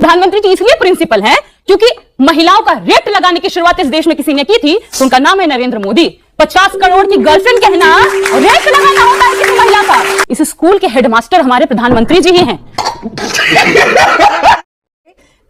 प्रधानमंत्री जी इसलिए प्रिंसिपल हैं क्योंकि महिलाओं का रेट लगाने की शुरुआत इस देश में किसी ने की थी, तो उनका नाम है नरेंद्र मोदी। 50 करोड़ की गर्लफ्रेंड कहना रेट लगाना होता है किसी महिला का। इस स्कूल के हेडमास्टर हमारे प्रधानमंत्री जी ही हैं।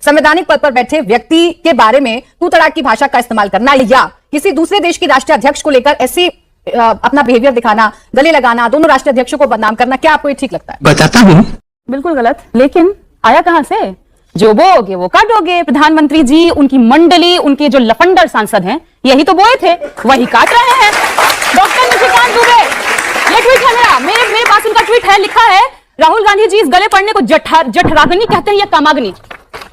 संवैधानिक पद पर बैठे व्यक्ति के बारे में तू तड़ाक की भाषा का इस्तेमाल करना या किसी दूसरे देश के राष्ट्रीय अध्यक्ष को लेकर ऐसी अपना बिहेवियर दिखाना, गले लगाना, दोनों राष्ट्रीय अध्यक्षों को बदनाम करना, क्या आपको ये ठीक लगता है? बताता हूँ। बिल्कुल गलत, लेकिन आया कहां से? जो बोगे वो काटोगे। प्रधानमंत्री जी, उनकी मंडली, उनके जो लफंडर सांसद हैं, यही तो बोए थे, वही काट रहे हैं। डॉक्टर निशिकांत दुबे, ये ट्वीट है मेरे पास उनका ट्वीट है, लिखा है राहुल गांधी जी इस गले पड़ने को जठराग्नि कहते हैं या कामाग्नि।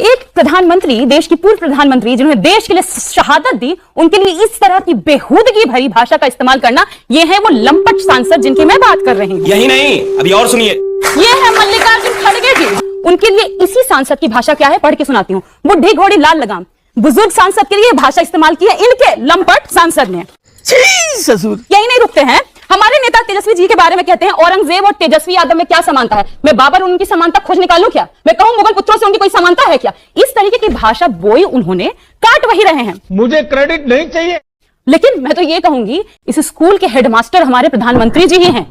एक प्रधानमंत्री, देश की पूर्व प्रधानमंत्री जिन्होंने देश के लिए शहादत दी, उनके लिए इस तरह की बेहूदगी भरी भाषा का इस्तेमाल करना, ये है वो लंपट सांसद जिनकी मैं बात कर रही हूँ। यही नहीं, अभी और सुनिए। ये है मल्लिकार्जुन खड़गे जी, उनके लिए इसी सांसद की भाषा क्या है पढ़ के सुनाती हूँ। बुढ़ी घोड़ी लाल लगाम, बुजुर्ग सांसद के लिए भाषा इस्तेमाल की है इनके लंपट सांसद ने। ससुर यही नहीं रुकते हैं, हमारे नेता तेजस्वी जी के बारे में कहते हैं औरंगजेब और तेजस्वी यादव में क्या समानता है? मैं बाबर और उनकी समानता खोज निकालूं क्या? मैं कहूं मुगल पुत्रों से उनकी कोई समानता है क्या? इस तरीके की भाषा बोई उन्होंने, काट वही रहे हैं। मुझे क्रेडिट नहीं चाहिए, लेकिन मैं तो ये कहूंगी इस स्कूल के हेडमास्टर हमारे प्रधानमंत्री जी ही हैं।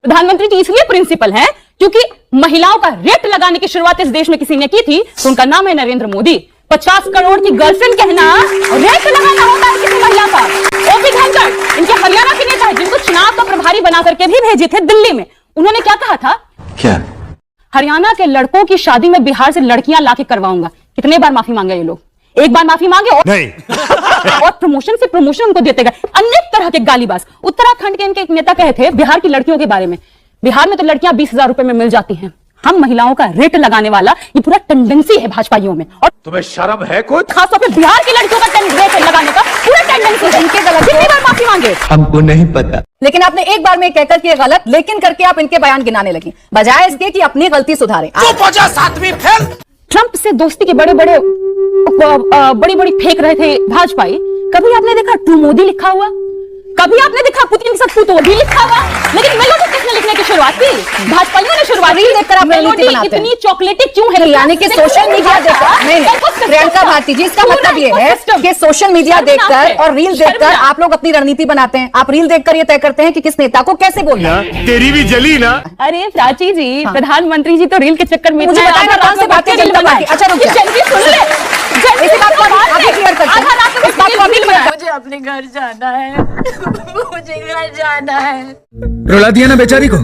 प्रधानमंत्री जी इसलिए प्रिंसिपल हैं क्योंकि महिलाओं का रेट लगाने की शुरुआत इस देश में किसी ने की थी, तो उनका नाम है नरेंद्र मोदी। 50 करोड़ की गर्लफ्रेंड कहना रेट लगाना होता है किसी महिला का। ओपी धनखड़ इनके हरियाणा के नेता है, जिनको चुनाव का प्रभारी बना करके भी भेजे थे दिल्ली में। उन्होंने क्या कहा था? क्या? हरियाणा के लड़कों की शादी में बिहार से लड़कियां लाके करवाऊंगा। कितने बार माफी मांगे ये लोग? एक बार माफी मांगे और नहीं। और प्रमोशन से प्रमोशन उनको देते गए, अनेक तरह के गालीबाज। उत्तराखंड के इनके एक नेता कहे थे बिहार की लड़कियों के बारे में, बिहार में तो लड़कियां 20,000 रुपए में मिल जाती हैं। हम महिलाओं का रेट लगाने वाला ये पूरा टेंडेंसी है भाजपाइयों में। और तुम्हें शर्म है कुछ? खासतौर पे बिहार की लड़कियों का रेट लगाने का पूरा टेंडेंसी है। इनके गलत कितनी बार माफी मांगे? हमको नहीं पता। लेकिन आपने एक बार में कहकर के गलत लेकिन करके आप इनके बयान गिनाने लगी, बजाय इसके कि अपनी गलती सुधारें। ट्रंप से दोस्ती के बड़ी बड़ी फेंक रहे थे भाजपाई। कभी आपने देखा टू मोदी लिखा हुआ? कभी आपने देखा पुतिन के साथ पुतोदी लिखा हुआ? लेकिन मेलोडी किसने लिखने की शुरुआत की? भाजपाइयों ने शुरुआत की। देखकर आप मेलोडी इतनी चॉकलेटी क्यों है? यानी कि सोशल मीडिया देखकर नहीं, प्रियंका भारती जी, इसका मतलब ये है कि सोशल मीडिया देखकर और रील देखकर आप लोग अपनी रणनीति बनाते हैं। आप रील देखकर ये तय करते हैं कि किस नेता को कैसे बोलना है। तेरी भी जली ना। अरे प्राची जी, प्रधानमंत्री जी तो रील के चक्कर में मुझे बताया कौन से बातें जल्दी बाकी। अच्छा रुकिए, इसी बात को आगे क्लियर करते हैं। इस बात को अभी क्लियर मुझे अपने घर जाना है, मुझे घर जाना है। रुला दिया ना बेचारी को।